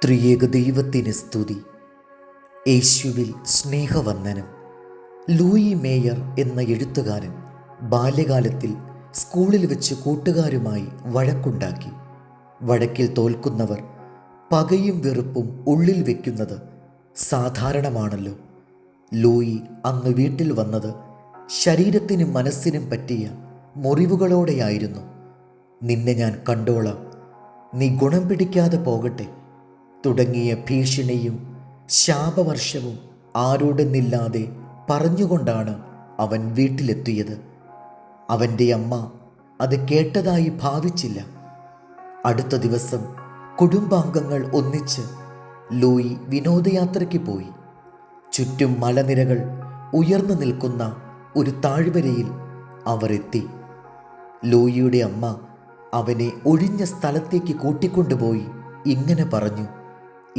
ത്രിയേക ദൈവത്തിന് സ്തുതി. യേശുവിൽ സ്നേഹവന്ദനം. ലൂയി മേയർ എന്ന എഴുത്തുകാരൻ ബാല്യകാലത്തിൽ സ്കൂളിൽ വെച്ച് കൂട്ടുകാരുമായി വഴക്കുണ്ടാക്കി. വഴക്കിൽ തോൽക്കുന്നവർ പകയും വെറുപ്പും ഉള്ളിൽ വെക്കുന്നത് സാധാരണമാണല്ലോ. ലൂയി അന്ന് വീട്ടിൽ വന്നത് ശരീരത്തിനും മനസ്സിനും പറ്റിയ മുറിവുകളോടെയായിരുന്നു. നിന്നെ ഞാൻ കണ്ടോളാം, നീ ഗുണം പിടിക്കാതെ പോകട്ടെ തുടങ്ങിയ ഭീഷണിയും ശാപവർഷവും ആരോടെന്നില്ലാതെ പറഞ്ഞുകൊണ്ടാണ് അവൻ വീട്ടിലെത്തിയത്. അവൻ്റെ അമ്മ അത് കേട്ടതായി ഭാവിച്ചില്ല. അടുത്ത ദിവസം കുടുംബാംഗങ്ങൾ ഒന്നിച്ച് ലൂയി വിനോദയാത്രയ്ക്ക് പോയി. ചുറ്റും മലനിരകൾ ഉയർന്നു നിൽക്കുന്ന ഒരു താഴ്വരയിൽ അവർ എത്തി. ലൂയിയുടെ അമ്മ അവനെ ഒഴിഞ്ഞ സ്ഥലത്തേക്ക് കൂട്ടിക്കൊണ്ടുപോയി ഇങ്ങനെ പറഞ്ഞു: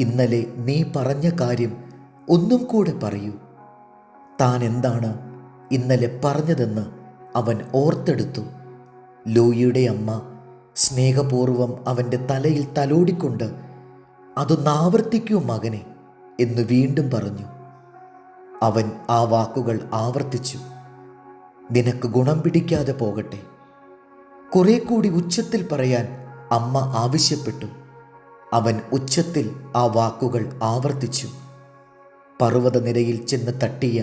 ഇന്നലെ നീ പറഞ്ഞ കാര്യം ഒന്നും കൂടെ പറയൂ. താൻ എന്താണ് ഇന്നലെ പറഞ്ഞതെന്ന് അവൻ ഓർത്തെടുത്തു. ലൂയിയുടെ അമ്മ സ്നേഹപൂർവം അവൻ്റെ തലയിൽ തലോടിക്കൊണ്ട്, അതൊന്ന് ആവർത്തിക്കൂ മകനെ എന്ന് വീണ്ടും പറഞ്ഞു. അവൻ ആ വാക്കുകൾ ആവർത്തിച്ചു. നിനക്ക് ഗുണം പിടിക്കാതെ പോകട്ടെ. കുറെ കൂടി ഉച്ചത്തിൽ പറയാൻ അമ്മ ആവശ്യപ്പെട്ടു. അവൻ ഉച്ചത്തിൽ ആ വാക്കുകൾ ആവർത്തിച്ചു. പർവ്വതനിരയിൽ ചെന്ന് തട്ടിയ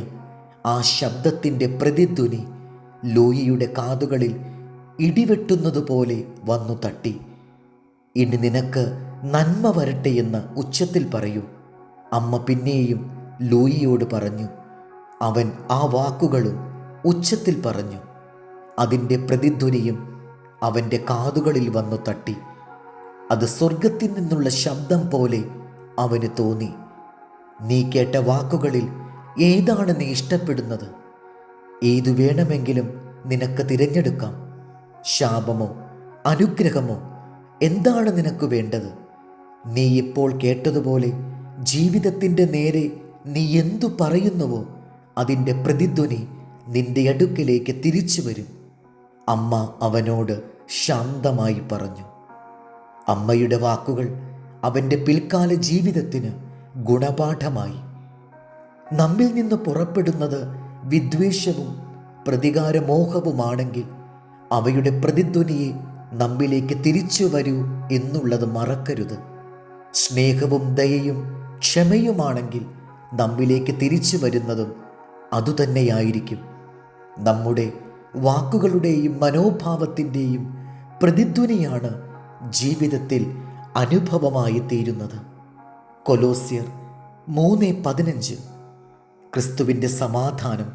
ആ ശബ്ദത്തിൻ്റെ പ്രതിധ്വനി ലൂയിയുടെ കാതുകളിൽ ഇടിവെട്ടുന്നതുപോലെ വന്നു തട്ടി. ഇനി നിനക്ക് നന്മ വരട്ടെ എന്ന് ഉച്ചത്തിൽ പറയൂ, അമ്മ പിന്നെയും ലൂയിയോട് പറഞ്ഞു. അവൻ ആ വാക്കുകളും ഉച്ചത്തിൽ പറഞ്ഞു. അതിൻ്റെ പ്രതിധ്വനിയും അവൻ്റെ കാതുകളിൽ വന്നു തട്ടി. അത് സ്വർഗത്തിൽ നിന്നുള്ള ശബ്ദം പോലെ അവന് തോന്നി. നീ കേട്ട വാക്കുകളിൽ ഏതാണ് നീ ഇഷ്ടപ്പെടുന്നത്? ഏതു വേണമെങ്കിലും നിനക്ക് തിരഞ്ഞെടുക്കാം. ശാപമോ അനുഗ്രഹമോ എന്താണ് നിനക്ക് വേണ്ടത്? നീ ഇപ്പോൾ കേട്ടതുപോലെ ജീവിതത്തിൻ്റെ നേരെ നീ എന്തു പറയുന്നുവോ അതിൻ്റെ പ്രതിധ്വനി നിന്റെ അടുക്കിലേക്ക് തിരിച്ചു വരും. അമ്മ അവനോട് ശാന്തമായി പറഞ്ഞു. അമ്മയുടെ വാക്കുകൾ അവൻ്റെ പിൽക്കാല ജീവിതത്തിന് ഗുണപാഠമായി. നമ്മിൽ നിന്ന് പുറപ്പെടുന്നത് വിദ്വേഷവും പ്രതികാരമോഹവുമാണെങ്കിൽ അവയുടെ പ്രതിധ്വനിയെ നമ്മിലേക്ക് തിരിച്ചു വരൂ എന്നുള്ളത് മറക്കരുത്. സ്നേഹവും ദയയും ക്ഷമയുമാണെങ്കിൽ നമ്മിലേക്ക് തിരിച്ചു വരുന്നതും അതുതന്നെയായിരിക്കും. നമ്മുടെ വാക്കുകളുടെയും മനോഭാവത്തിൻ്റെയും പ്രതിധ്വനിയാണ് ജീവിതത്തിൽ അനുഭവമായി തീരുന്നത്. കൊലോസ്യർ 3:15. ക്രിസ്തുവിൻ്റെ സമാധാനം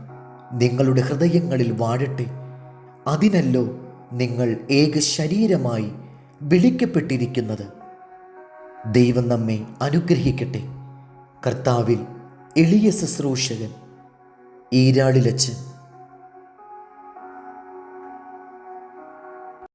നിങ്ങളുടെ ഹൃദയങ്ങളിൽ വാഴട്ടെ. അതിനല്ലോ നിങ്ങൾ ഏക ശരീരമായി വിളിക്കപ്പെട്ടിരിക്കുന്നത്. ദൈവം നമ്മെ അനുഗ്രഹിക്കട്ടെ. കർത്താവിൽ എളിയ ശുശ്രൂഷകൻ, ഈരാളിലച്ചൻ.